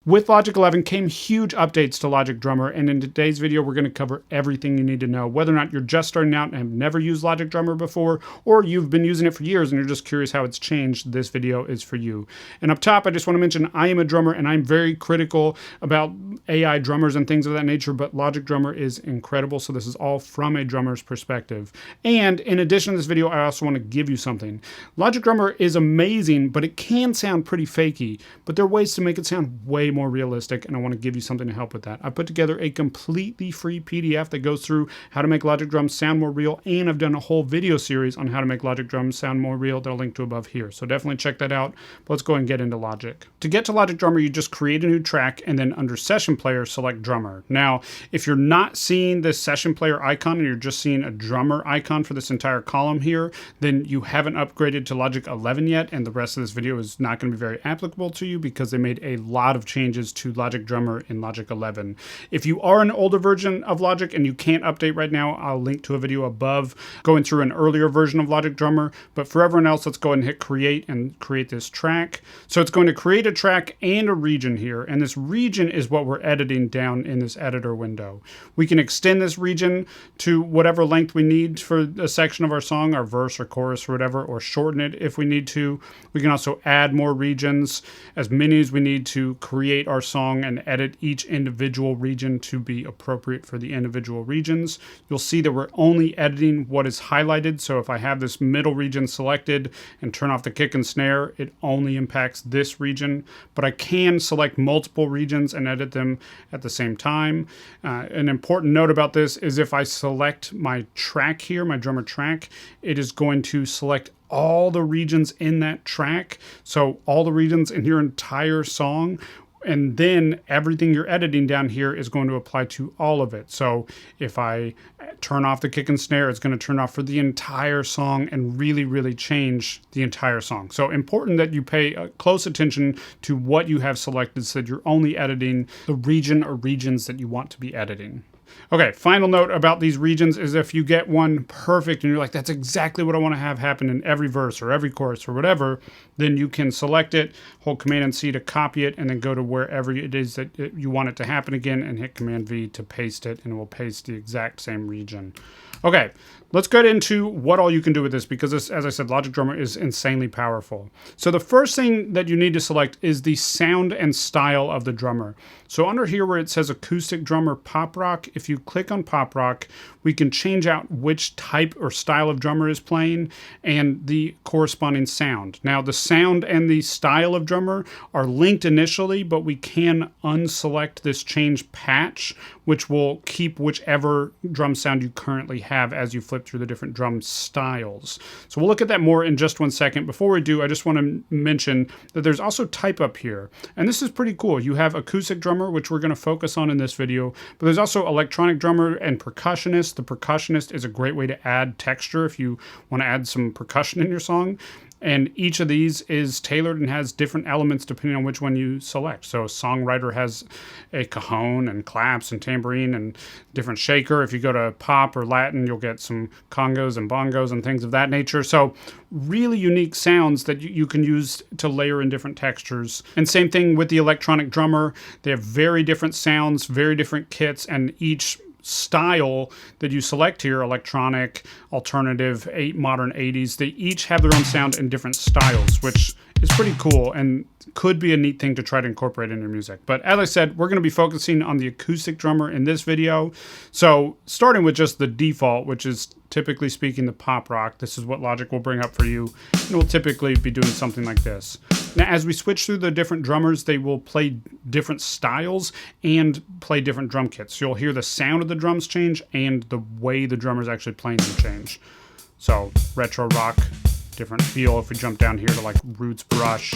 With Logic 11 came huge updates to Logic Drummer, and in today's video we're going to cover everything you need to know, whether or not you're just starting out and have never used Logic Drummer before, or you've been using it for years and you're just curious how it's changed. This video is for you. And up top, I just want to mention I am a drummer and I'm very critical about AI drummers and things of that nature, but Logic Drummer is incredible, so this is all from a drummer's perspective. And in addition to this video, I also want to give you something. Logic Drummer is amazing, but it can sound pretty fakey, but there are ways to make it sound way more realistic, and I want to give you something to help with that. I put together a completely free PDF that goes through how to make Logic drums sound more real, and I've done a whole video series on how to make Logic drums sound more real that I'll link to above here. So definitely check that out. But let's go ahead and get into Logic. To get to Logic Drummer, you just create a new track, and then under Session Player, select Drummer. Now, if you're not seeing this Session Player icon and you're just seeing a drummer icon for this entire column here, then you haven't upgraded to Logic 11 yet, and the rest of this video is not going to be very applicable to you because they made a lot of changes to Logic Drummer in Logic 11. If you are an older version of Logic and you can't update right now, I'll link to a video above going through an earlier version of Logic Drummer. But for everyone else, let's go ahead and hit create and create this track. So it's going to create a track and a region here, and this region is what we're editing down in this editor window. We can extend this region to whatever length we need for a section of our song, our verse or chorus or whatever, or shorten it if we need to. We can also add more regions, as many as we need to create our song, and edit each individual region to be appropriate for the individual regions. You'll see that we're only editing what is highlighted. So if I have this middle region selected and turn off the kick and snare, it only impacts this region, but I can select multiple regions and edit them at the same time. An important note about this is if I select my track here, my drummer track, it is going to select all the regions in that track. So all the regions in your entire song, and then everything you're editing down here is going to apply to all of it. So if I turn off the kick and snare, it's going to turn off for the entire song and really change the entire song. So important that you pay close attention to what you have selected so that you're only editing the region or regions that you want to be editing. Okay, final note about these regions is if you get one perfect and you're like, that's exactly what I want to have happen in every verse or every chorus or whatever, then you can select it, hold Command and C to copy it, and then go to wherever it is that you want it to happen again and hit Command V to paste it, and it will paste the exact same region. Okay, let's get into what all you can do with this, because this, as I said, Logic Drummer is insanely powerful. So the first thing that you need to select is the sound and style of the drummer. So under here where it says Acoustic Drummer Pop Rock, if you click on Pop Rock, we can change out which type or style of drummer is playing and the corresponding sound. Now the sound and the style of drummer are linked initially, but we can unselect this change patch, which will keep whichever drum sound you currently have as you flip through the different drum styles. So we'll look at that more in just one second. Before we do, I just want to mention that there's also type up here, and this is pretty cool. You have acoustic drummer, which we're going to focus on in this video, but there's also electronic drummer and percussionist. The percussionist is a great way to add texture if you want to add some percussion in your song. And each of these is tailored and has different elements depending on which one you select. So songwriter has a cajon and claps and tambourine and different shaker. If you go to pop or Latin, you'll get some congos and bongos and things of that nature. So really unique sounds that you can use to layer in different textures. And same thing with the electronic drummer. They have very different sounds, very different kits, and each style that you select here, electronic, alternative, modern 80s, they each have their own sound in different styles, which is pretty cool and could be a neat thing to try to incorporate in your music. But as I said, we're going to be focusing on the acoustic drummer in this video. So starting with just the default, which is typically speaking the pop rock, this is what Logic will bring up for you, and we'll typically be doing something like this. Now, as we switch through the different drummers, they will play different styles and play different drum kits. So you'll hear the sound of the drums change and the way the drummer's actually playing them change. So retro rock, different feel. If we jump down here to like Roots Brush,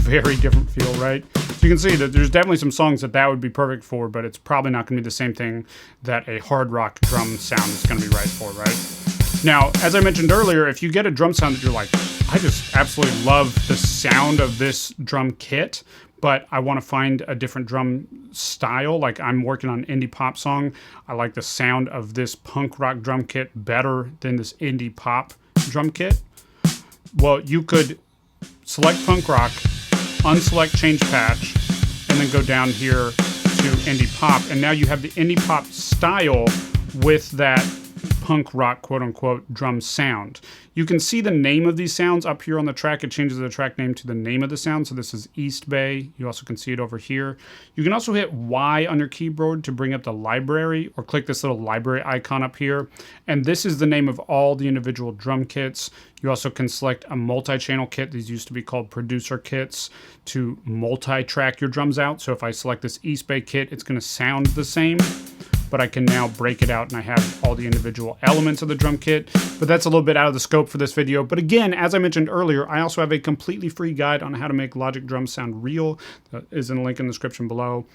very different feel, right? So you can see that there's definitely some songs that would be perfect for, but it's probably not going to be the same thing that a hard rock drum sound is going to be right for, right? Now, as I mentioned earlier, if you get a drum sound that you're like, I just absolutely love the sound of this drum kit, but I want to find a different drum style, like I'm working on an indie pop song, I like the sound of this punk rock drum kit better than this indie pop drum kit, well, you could select punk rock, unselect change patch, and then go down here to indie pop. And now you have the indie pop style with that punk rock, quote unquote, drum sound. You can see the name of these sounds up here on the track. It changes the track name to the name of the sound. So this is East Bay. You also can see it over here. You can also hit Y on your keyboard to bring up the library, or click this little library icon up here. And this is the name of all the individual drum kits. You also can select a multi-channel kit. These used to be called producer kits to multi-track your drums out. So if I select this East Bay kit, it's going to sound the same, but I can now break it out and I have all the individual elements of the drum kit. But that's a little bit out of the scope for this video. But again, as I mentioned earlier, I also have a completely free guide on how to make Logic drums sound real. That is in the link in the description below.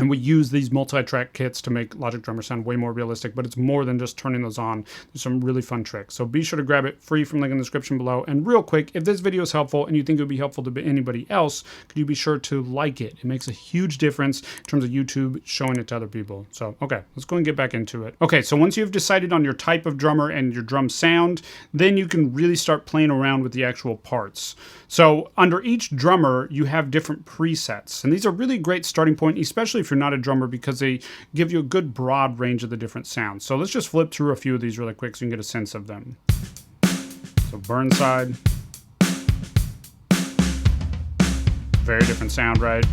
And we use these multi-track kits to make Logic Drummer sound way more realistic, but it's more than just turning those on. There's some really fun tricks. So be sure to grab it free from link in the description below. And real quick, if this video is helpful and you think it would be helpful to anybody else, could you be sure to like it? It makes a huge difference in terms of YouTube showing it to other people. So, okay, let's go and get back into it. Okay, so once you've decided on your type of drummer and your drum sound, then you can really start playing around with the actual parts. So under each drummer, you have different presets. And these are really great starting point, especially if you're not a drummer, because they give you a good broad range of the different sounds. So let's just flip through a few of these really quick so you can get a sense of them. So Burnside. Very different sound, right?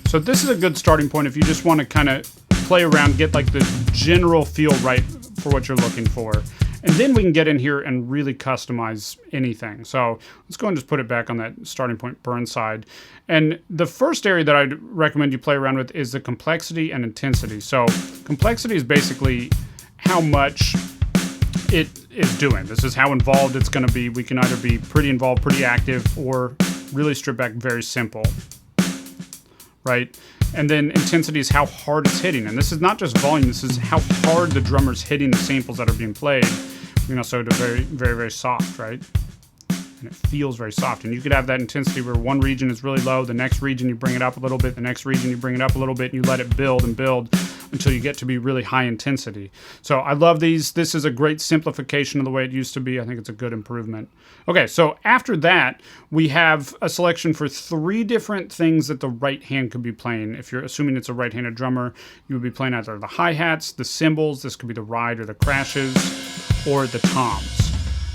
So this is a good starting point if you just want to kind of play around, get like the general feel right for what you're looking for. And then we can get in here and really customize anything. So let's go and just put it back on that starting point Burnside. And the first area that I'd recommend you play around with is the complexity and intensity. So complexity is basically how much it is doing. This is how involved it's going to be. We can either be pretty involved, pretty active, or really strip back very simple, right? And then intensity is how hard it's hitting. And this is not just volume, this is how hard the drummer's hitting the samples that are being played. You know, so to very, very, very soft, right? And it feels very soft. And you could have that intensity where one region is really low, the next region you bring it up a little bit, the next region you bring it up a little bit, and you let it build and build until you get to be really high intensity. So I love these. This is a great simplification of the way it used to be. I think it's a good improvement. Okay, so after that, we have a selection for 3 different things that the right hand could be playing. If you're assuming it's a right-handed drummer, you would be playing either the hi-hats, the cymbals, this could be the ride or the crashes, or the toms.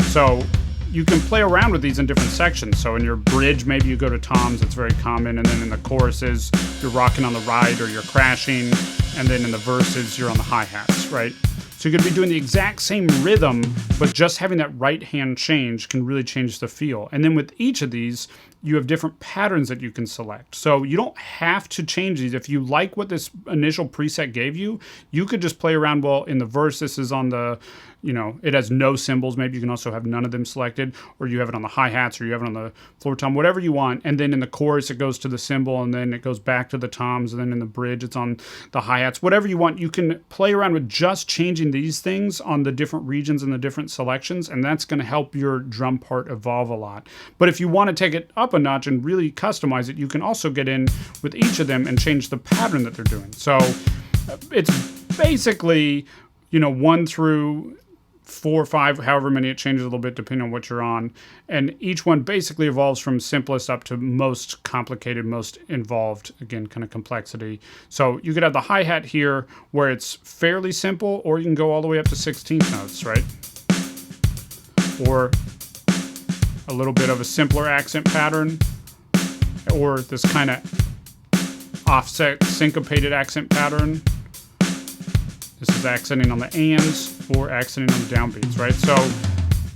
So you can play around with these in different sections. So in your bridge, maybe you go to toms, it's very common. And then in the choruses, you're rocking on the ride or you're crashing. And then in the verses, you're on the hi-hats, right? So you could be doing the exact same rhythm, but just having that right hand change can really change the feel. And then with each of these, you have different patterns that you can select. So you don't have to change these. If you like what this initial preset gave you, you could just play around. Well, in the verse, this is on the, you know, it has no cymbals. Maybe you can also have none of them selected, or you have it on the hi-hats, or you have it on the floor tom, whatever you want. And then in the chorus, it goes to the cymbal, and then it goes back to the toms, and then in the bridge, it's on the hi-hats, whatever you want. You can play around with just changing these things on the different regions and the different selections, and that's going to help your drum part evolve a lot. But if you want to take it up a notch and really customize it, you can also get in with each of them and change the pattern that they're doing. So it's basically, you know, 1 through 4 or 5, however many, it changes a little bit depending on what you're on. And each one basically evolves from simplest up to most complicated, most involved, again, kind of complexity. So you could have the hi-hat here where it's fairly simple, or you can go all the way up to 16th notes, right? Or a little bit of a simpler accent pattern, or this kind of offset syncopated accent pattern. This is accenting on the ands or accenting on the downbeats, right? So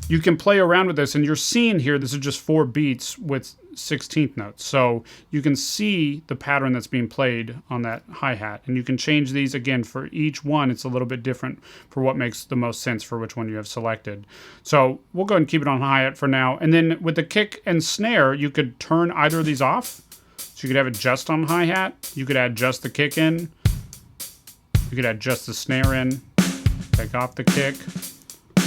you can play around with this, and you're seeing here, this is just 4 beats with 16th notes. So you can see the pattern that's being played on that hi-hat, and you can change these. Again, for each one, it's a little bit different for what makes the most sense for which one you have selected. So we'll go ahead and keep it on hi-hat for now. And then with the kick and snare, you could turn either of these off. So you could have it just on hi-hat. You could add just the kick in. You could add just the snare in, take off the kick,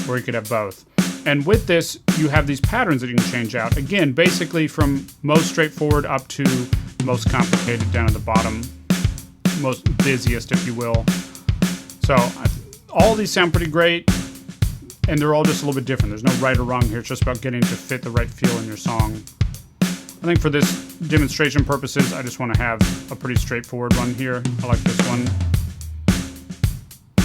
or you could have both. And with this, you have these patterns that you can change out. Again, basically from most straightforward up to most complicated down at the bottom, most busiest, if you will. So all these sound pretty great. And they're all just a little bit different. There's no right or wrong here. It's just about getting to fit the right feel in your song. I think for this demonstration purposes, I just want to have a pretty straightforward one here. I like this one.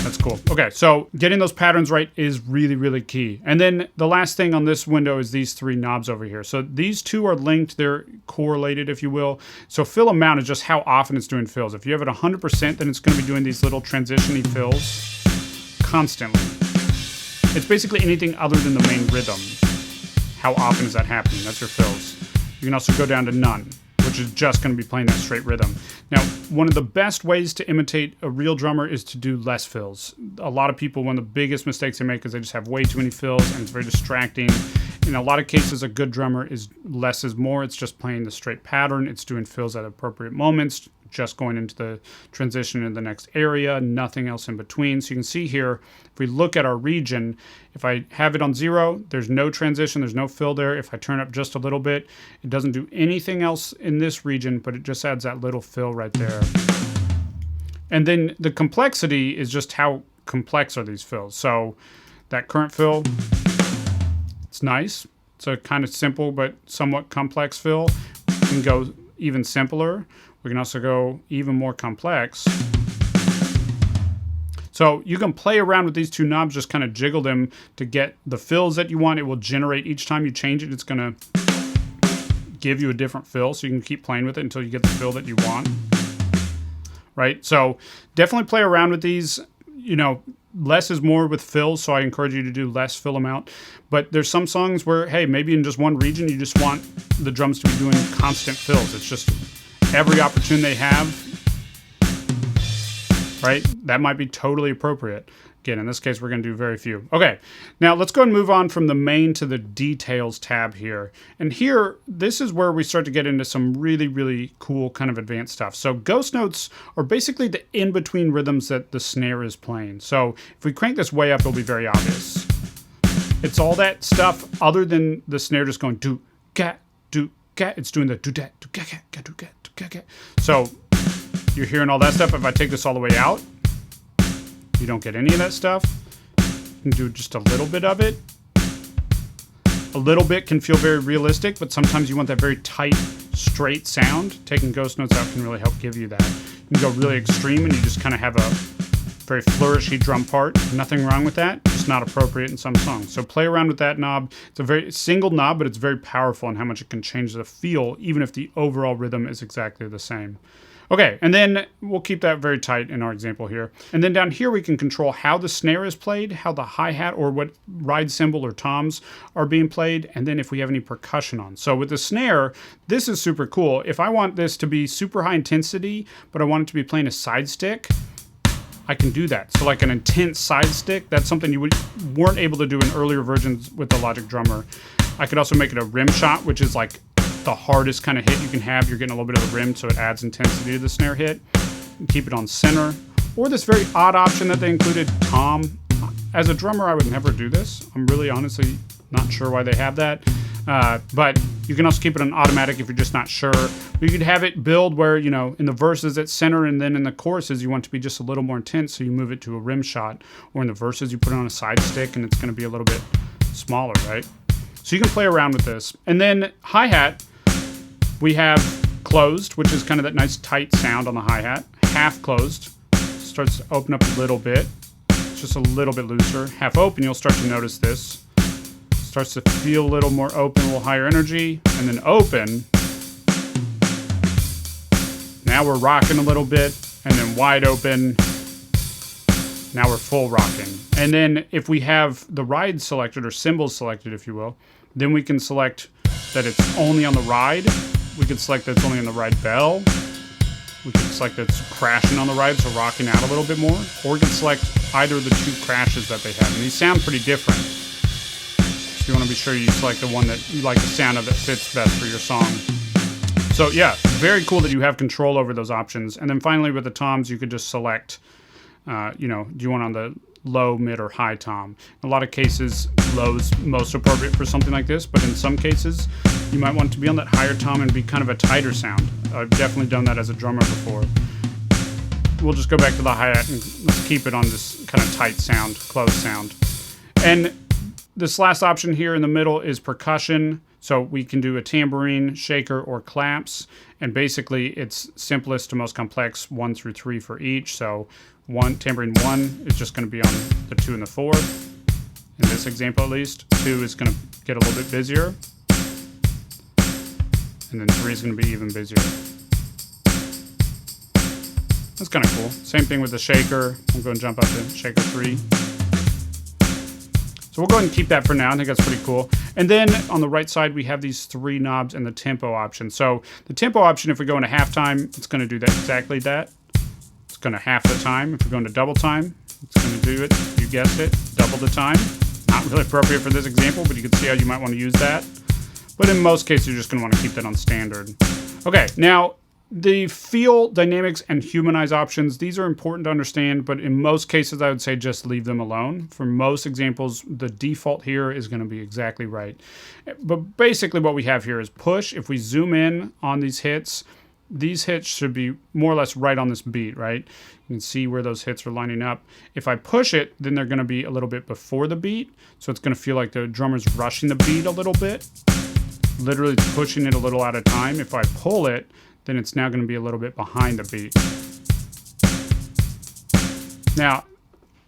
That's cool. Okay, so getting those patterns right is really, really key. And then the last thing on this window is these three knobs over here. So these two are linked. They're correlated, if you will. So fill amount is just how often it's doing fills. If you have it 100%, then it's going to be doing these little transition-y fills constantly. It's basically anything other than the main rhythm. How often is that happening? That's your fills. You can also go down to none, which is just going to be playing that straight rhythm. Now, one of the best ways to imitate a real drummer is to do less fills. A lot of people, one of the biggest mistakes they make is they just have way too many fills, and it's very distracting. In a lot of cases, a good drummer is less is more. It's just playing the straight pattern. It's doing fills at appropriate moments, just going into the transition in the next area, nothing else in between. So you can see here, if we look at our region, if I have it on 0, there's no transition, there's no fill there. If I turn up just a little bit, it doesn't do anything else in this region, but it just adds that little fill right there. And then the complexity is just how complex are these fills. So that current fill, it's nice. It's a kind of simple but somewhat complex fill. We can go even simpler. We can also go even more complex. So you can play around with these two knobs, just kind of jiggle them to get the fills that you want. It will generate each time you change it. It's going to give you a different fill, so you can keep playing with it until you get the fill that you want. Right? So definitely play around with these. You know, less is more with fills, so I encourage you to do less fill amount. But there's some songs where, hey, maybe in just one region you just want the drums to be doing constant fills. It's just every opportunity they have, right? That might be totally appropriate. Again, in this case, we're going to do very few. Okay, now let's go and move on from the main to the details tab here. And here, this is where we start to get into some really, really cool kind of advanced stuff. So ghost notes are basically the in-between rhythms that the snare is playing. So if we crank this way up, it'll be very obvious. It's all that stuff other than the snare just going do-ga, do-ga. It's doing the do-da, do-ga-ga, do-ga, do-ga-ga. So you're hearing all that stuff. If I take this all the way out, you don't get any of that stuff. You can do just a little bit of it. A little bit can feel very realistic, but sometimes you want that very tight, straight sound. Taking ghost notes out can really help give you that. You can go really extreme and you just kind of have a very flourishy drum part. Nothing wrong with that. Just not appropriate in some songs. So play around with that knob. It's a very single knob, but it's very powerful in how much it can change the feel, even if the overall rhythm is exactly the same. Okay, and then we'll keep that very tight in our example here. And then down here we can control how the snare is played, how the hi-hat or what ride cymbal or toms are being played, and then if we have any percussion on. So with the snare, this is super cool. If I want this to be super high intensity, but I want it to be playing a side stick, I can do that. So like an intense side stick, that's something you weren't able to do in earlier versions with the Logic Drummer. I could also make it a rim shot, which is like the hardest kind of hit you can have. You're getting a little bit of the rim, so it adds intensity to the snare hit. And keep it on center. Or this very odd option that they included, tom. As a drummer, I would never do this. I'm really honestly not sure why they have that. But you can also keep it on automatic if you're just not sure. You could have it build where, you know, in the verses it's center, and then in the choruses you want it to be just a little more intense, so you move it to a rim shot. Or in the verses you put it on a side stick and it's going to be a little bit smaller, right? So you can play around with this. And then hi-hat, we have closed, which is kind of that nice tight sound on the hi-hat. Half closed, starts to open up a little bit. It's just a little bit looser. Half open, you'll start to notice this. Starts to feel a little more open, a little higher energy. And then open. Now we're rocking a little bit. And then wide open. Now we're full rocking. And then if we have the ride selected, or cymbals selected, if you will, then we can select that it's only on the ride. We can select that it's only on the ride bell. We can select that it's crashing on the ride, so rocking out a little bit more. Or we can select either of the two crashes that they have. And these sound pretty different. So you want to be sure you select the one that you like the sound of that fits best for your song. So yeah, very cool that you have control over those options. And then finally with the toms, you could just select, you know, do you want on the low, mid, or high tom. In a lot of cases, low is most appropriate for something like this, but in some cases, you might want it to be on that higher tom and be kind of a tighter sound. I've definitely done that as a drummer before. We'll just go back to the hi-hat and let's keep it on this kind of tight sound, close sound. And This last option here in the middle is percussion. So we can do a tambourine, shaker, or claps. And basically it's simplest to most complex, 1 through 3 for each. So tambourine 1 is just going to be on the 2 and the 4. In this example at least. 2 is going to get a little bit busier. And then 3 is going to be even busier. That's kind of cool. Same thing with the shaker. We'll go and jump up to shaker 3. So we'll go ahead and keep that for now. I think that's pretty cool. And then on the right side, we have these 3 knobs and the tempo option. So the tempo option, if we go into halftime, it's going to do that exactly that. It's going to half the time. If we go into double time, it's going to do it. You guessed it, double the time. Not really appropriate for this example, but you can see how you might want to use that. But in most cases, you're just going to want to keep that on standard. Okay, now the feel, dynamics, and humanize options, these are important to understand, but in most cases, I would say just leave them alone. For most examples, the default here is going to be exactly right. But basically what we have here is push. If we zoom in on these hits should be more or less right on this beat, right? You can see where those hits are lining up. If I push it, then they're going to be a little bit before the beat. So it's going to feel like the drummer's rushing the beat a little bit. Literally pushing it a little at a time. If I pull it, then it's now going to be a little bit behind the beat. Now,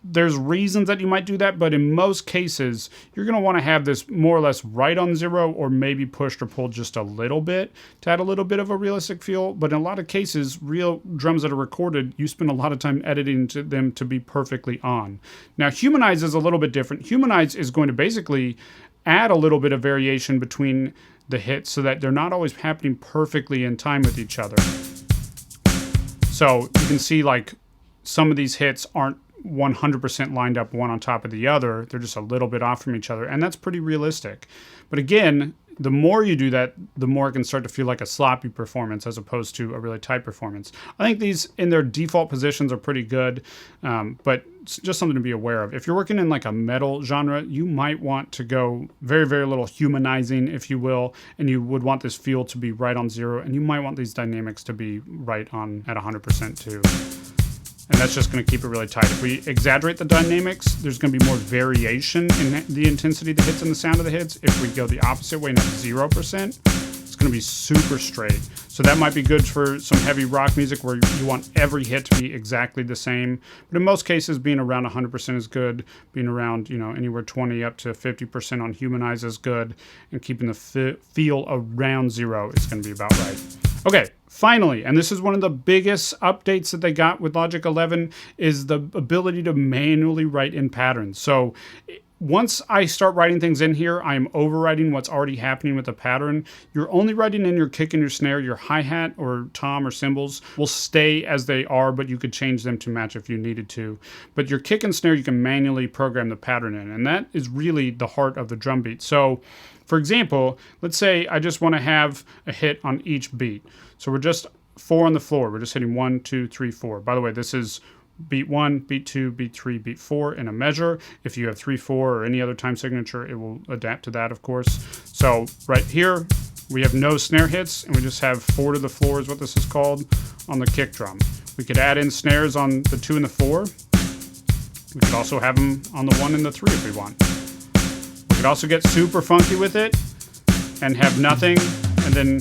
there's reasons that you might do that, but in most cases, you're going to want to have this more or less right on 0 or maybe pushed or pulled just a little bit to add a little bit of a realistic feel. But in a lot of cases, real drums that are recorded, you spend a lot of time editing them to be perfectly on. Now, humanize is a little bit different. Humanize is going to basically add a little bit of variation between the hits so that they're not always happening perfectly in time with each other. So you can see like some of these hits aren't 100% lined up one on top of the other. They're just a little bit off from each other, and that's pretty realistic. But again, the more you do that, the more it can start to feel like a sloppy performance as opposed to a really tight performance. I think these in their default positions are pretty good, but it's just something to be aware of. If you're working in like a metal genre, you might want to go very, very little humanizing, if you will, and you would want this feel to be right on 0, and you might want these dynamics to be right on at 100% too. And that's just going to keep it really tight. If we exaggerate the dynamics, there's going to be more variation in the intensity of the hits and the sound of the hits. If we go the opposite way and have 0%, it's going to be super straight. So that might be good for some heavy rock music where you want every hit to be exactly the same. But in most cases, being around 100% is good. Being around, anywhere 20 up to 50% on humanize is good. And keeping the feel around 0 is going to be about right. Okay, finally, and this is one of the biggest updates that they got with Logic 11, is the ability to manually write in patterns. So once I start writing things in here, I am overriding what's already happening with the pattern. You're only writing in your kick and your snare. Your hi-hat or tom or cymbals will stay as they are, but you could change them to match if you needed to. But your kick and snare, you can manually program the pattern in, and that is really the heart of the drum beat. So for example, let's say I just want to have a hit on each beat. So we're just 4 on the floor. We're just hitting 1, 2, 3, 4. By the way, this is beat 1, beat 2, beat 3, beat 4 in a measure. If you have 3, 4 or any other time signature, it will adapt to that, of course. So right here, we have no snare hits, and we just have 4 to the floor is what this is called on the kick drum. We could add in snares on the 2 and the 4. We could also have them on the 1 and the 3 if we want. We could also get super funky with it and have nothing, and then,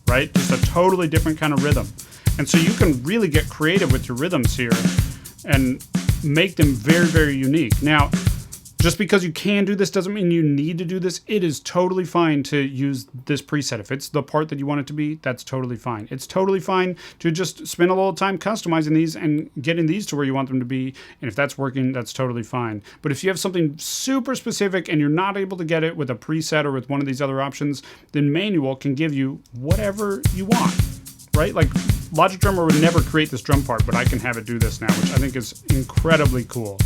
right? Just a totally different kind of rhythm. And so you can really get creative with your rhythms here and make them very, very unique. Now, just because you can do this doesn't mean you need to do this. It is totally fine to use this preset. If it's the part that you want it to be, that's totally fine. It's totally fine to just spend a little time customizing these and getting these to where you want them to be. And if that's working, that's totally fine. But if you have something super specific and you're not able to get it with a preset or with one of these other options, then Manual can give you whatever you want, right? Like Logic Drummer would never create this drum part, but I can have it do this now, which I think is incredibly cool.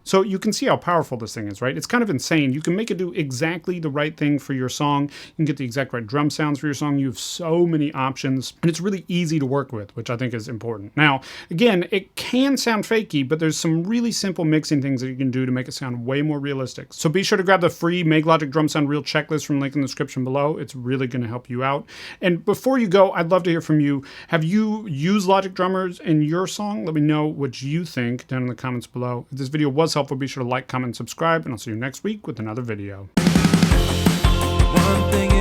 So So you can see how powerful this thing is, right? It's kind of insane. You can make it do exactly the right thing for your song. You can get the exact right drum sounds for your song. You have so many options, and it's really easy to work with, which I think is important. Now, again, it can sound fakey, but there's some really simple mixing things that you can do to make it sound way more realistic. So be sure to grab the free Make Logic Drum Sound Real checklist from the link in the description below. It's really going to help you out. And before you go, I'd love to hear from you. Have you used Logic Drummers in your song? Let me know what you think down in the comments below. If this video was helpful, be sure to like, comment, and subscribe, and I'll see you next week with another video. One thing